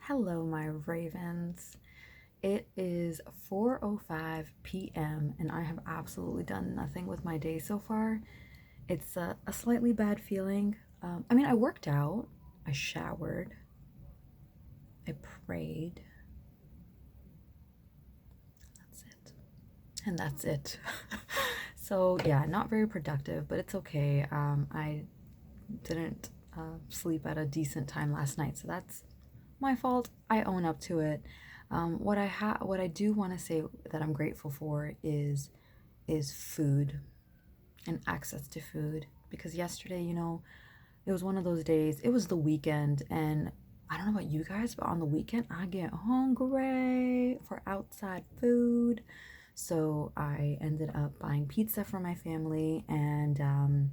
Hello, my ravens. It is 4:05 p.m. and I have absolutely done nothing with my day so far. It's a slightly bad feeling. I worked out, I showered, I prayed. That's it. And that's it. So, yeah, not very productive, but it's okay. I didn't sleep at a decent time last night, so that's my fault. I own up to it. What I do want to say that I'm grateful for is food and access to food. Because yesterday, it was one of those days. It was the weekend, and I don't know about you guys, but on the weekend I get hungry for outside food. So I ended up buying pizza for my family and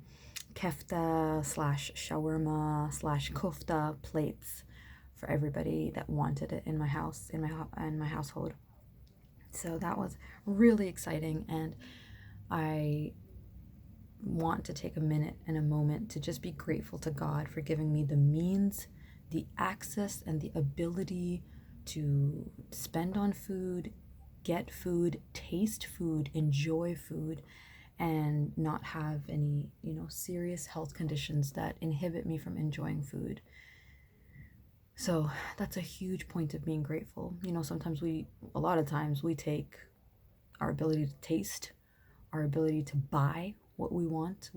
kefta slash shawarma slash kofta plates for everybody that wanted it in my house, in my household. So that was really exciting, and I want to take a minute and a moment to just be grateful to God for giving me the means, the access, and the ability to spend on food, get food, taste food, enjoy food, and not have any, serious health conditions that inhibit me from enjoying food. So that's a huge point of being grateful. Sometimes a lot of times, we take our ability to taste, our ability to buy what we want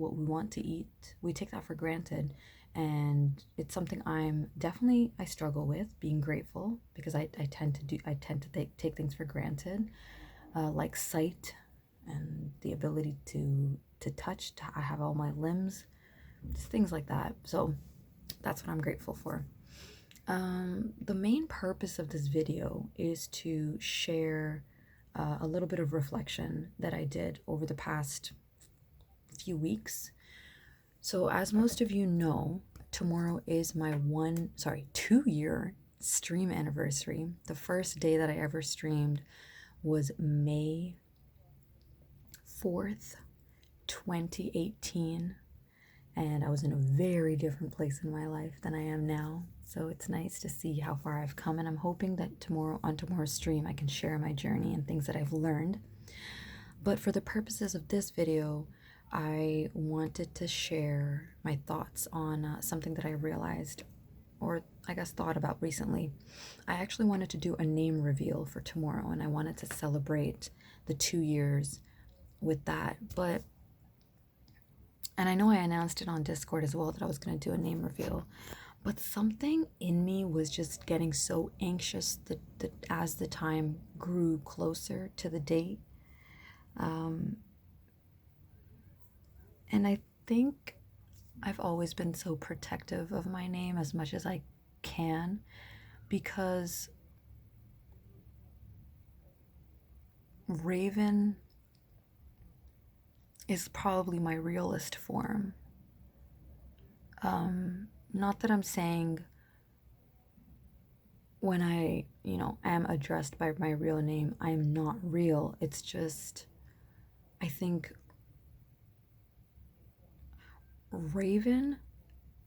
to eat, we take that for granted. And it's something I struggle with being grateful because I tend to take things for granted, like sight and the ability to touch. I have all my limbs, just things like that. So that's what I'm grateful for. The main purpose of this video is to share a little bit of reflection that I did over the past few weeks. So, as most of you know, tomorrow is my 2 year stream anniversary. The first day that I ever streamed was May 4th, 2018. And I was in a very different place in my life than I am now. So it's nice to see how far I've come, and I'm hoping that on tomorrow's stream I can share my journey and things that I've learned. But for the purposes of this video, I wanted to share my thoughts on something that I realized, or I guess thought about recently. I actually wanted to do a name reveal for tomorrow, and I wanted to celebrate the 2 years with that. And I know I announced it on Discord as well that I was going to do a name reveal, but something in me was just getting so anxious that as the time grew closer to the date. And I think I've always been so protective of my name as much as I can, because Raven is probably my realest form. Not that I'm saying when I, am addressed by my real name, I am not real. It's just, I think Raven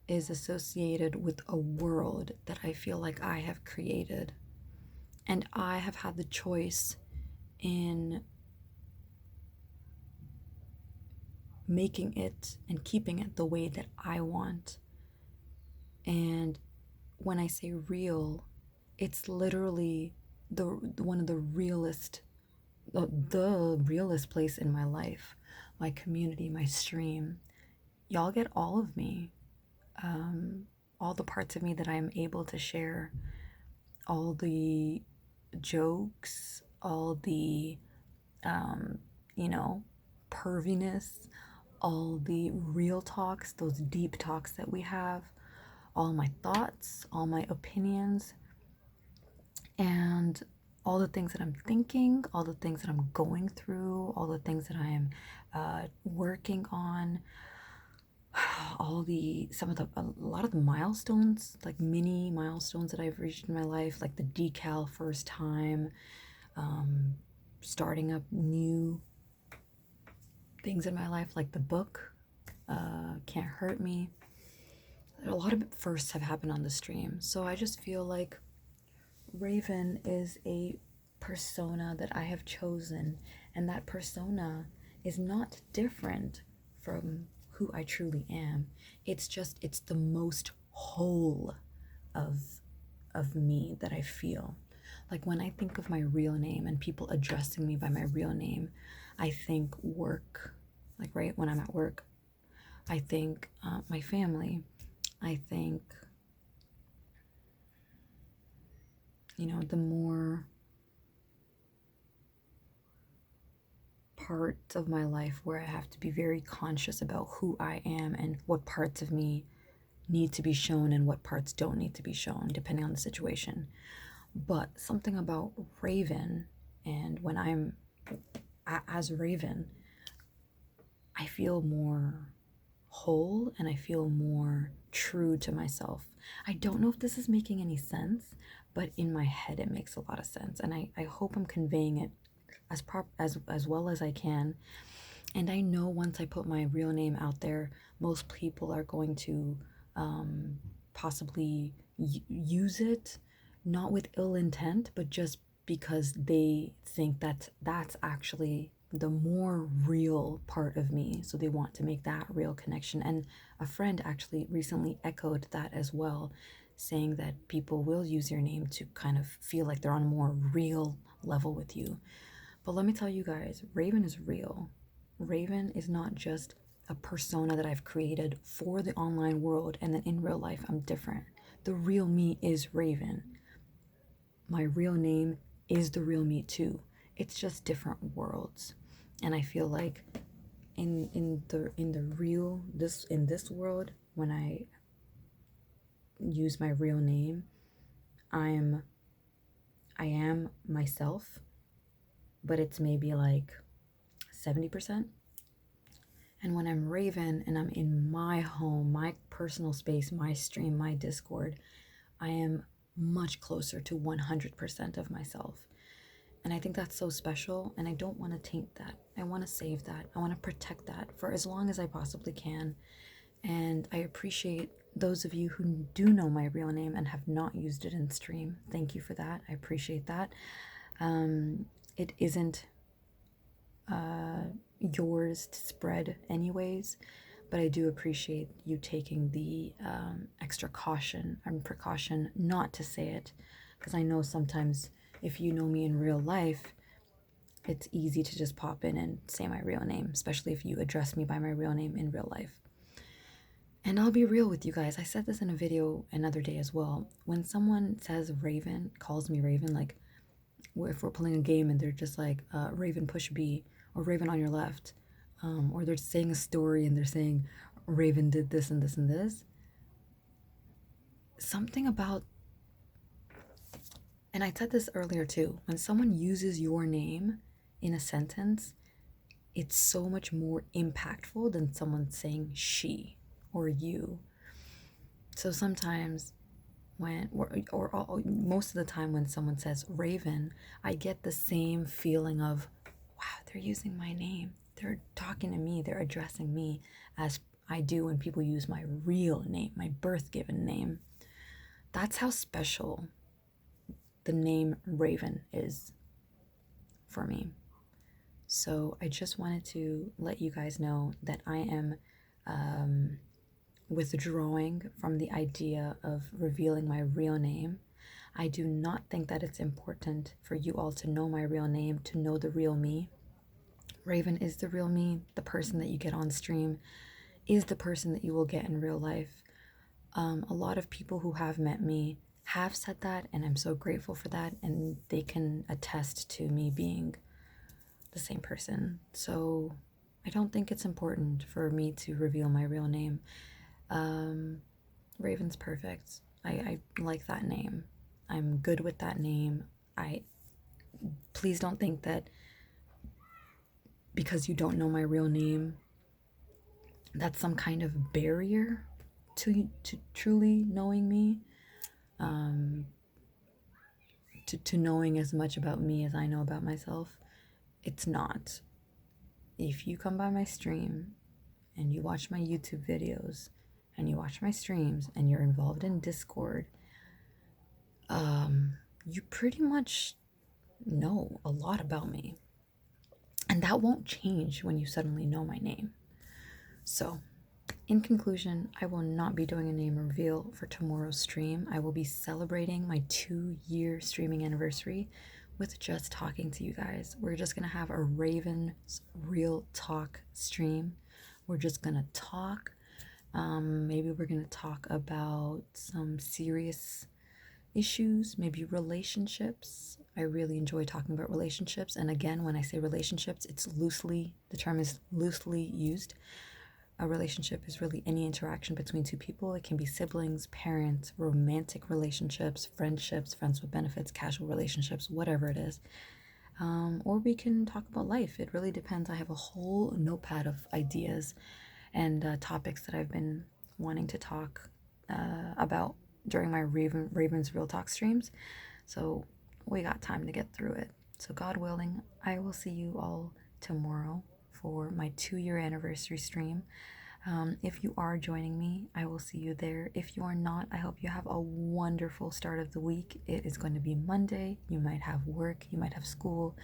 is associated with a world that I feel like I have created. And I have had the choice in making it and keeping it the way that I want. And when I say real, it's literally the one of the realest place in my life, my community, my stream. Y'all get all of me, all the parts of me that I am able to share, all the jokes, all the, you know, perviness, all the real talks, those deep talks that we have, all my thoughts, all my opinions, and all the things that I'm thinking, all the things that I'm going through, all the things that I am working on, a lot of the milestones, like mini milestones that I've reached in my life, like the decal first time, starting up new things in my life, like the book, Can't Hurt Me. A lot of firsts have happened on the stream. So I just feel like Raven is a persona that I have chosen, and that persona is not different from who I truly am. It's the most whole of me that I feel. Like when I think of my real name and people addressing me by my real name, I think work. Like right when I'm at work, I think my family. I think, the more parts of my life where I have to be very conscious about who I am and what parts of me need to be shown and what parts don't need to be shown, depending on the situation. But something about Raven, and when I'm as Raven, I feel more whole and I feel more true to myself. I don't know if this is making any sense, but in my head it makes a lot of sense, and I hope I'm conveying it as well as I can. And I know once I put my real name out there, most people are going to possibly use it, not with ill intent, but just because they think that that's actually the more real part of me. So they want to make that real connection. And a friend actually recently echoed that as well, saying that people will use your name to kind of feel like they're on a more real level with you. But let me tell you guys, Raven is real. Raven is not just a persona that I've created for the online world and then in real life I'm different. The real me is Raven. My real name is the real me too. It's just different worlds. And I feel like in the real this world, when I use my real name, I am myself, but it's maybe like 70%. And when I'm Raven and I'm in my home, my personal space, my stream, my Discord, I am much closer to 100% of myself. And I think that's so special, and I don't want to taint that. I want to save that. I want to protect that for as long as I possibly can. And I appreciate those of you who do know my real name and have not used it in stream. Thank you for that. I appreciate that. It isn't yours to spread anyways, but I do appreciate you taking the extra caution and precaution not to say it, because I know sometimes if you know me in real life, it's easy to just pop in and say my real name, especially if you address me by my real name in real life. And I'll be real with you guys. I said this in a video another day as well. When someone says Raven, calls me Raven, like if we're playing a game and they're just like Raven push B or Raven on your left, or they're saying a story and they're saying Raven did this and this and this, something about, and I said this earlier too, when someone uses your name in a sentence, it's so much more impactful than someone saying she or you. So sometimes when, or most of the time when someone says Raven, I get the same feeling of, wow, they're using my name. They're talking to me. They're addressing me as I do when people use my real name, my birth given name. That's how special the name Raven is for me. So I just wanted to let you guys know that I am withdrawing from the idea of revealing my real name. I do not think that it's important for you all to know my real name, to know the real me. Raven is the real me. The person that you get on stream is the person that you will get in real life. A lot of people who have met me have said that, and I'm so grateful for that, and they can attest to me being the same person. So I don't think it's important for me to reveal my real name. Raven's perfect. I like that name. I'm good with that name. Please don't think that because you don't know my real name, that's some kind of barrier to truly knowing me, to knowing as much about me as I know about myself. It's not. If you come by my stream and you watch my YouTube videos and you watch my streams and you're involved in Discord, you pretty much know a lot about me. And that won't change when you suddenly know my name. So, in conclusion, I will not be doing a name reveal for tomorrow's stream. I will be celebrating my 2-year streaming anniversary with just talking to you guys. We're just going to have a Raven's Real Talk stream. We're just going to talk. Maybe we're going to talk about some serious issues, maybe relationships. I really enjoy talking about relationships. And again, when I say relationships, the term is loosely used. A relationship is really any interaction between two people. It can be siblings, parents, romantic relationships, friendships, friends with benefits, casual relationships, whatever it is. Or we can talk about life. It really depends. I have a whole notepad of ideas and topics that I've been wanting to talk about during my Ravens Real Talk streams. So we got time to get through it. So, God willing, I will see you all tomorrow for my 2-year anniversary stream. If you are joining me, I will see you there. If you are not, I hope you have a wonderful start of the week. It is going to be Monday. You might have work, you might have school,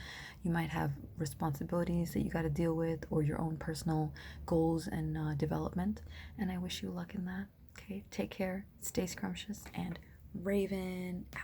you might have responsibilities that you got to deal with, or your own personal goals and development. And I wish you luck in that. Okay, take care, stay scrumptious, and Raven out.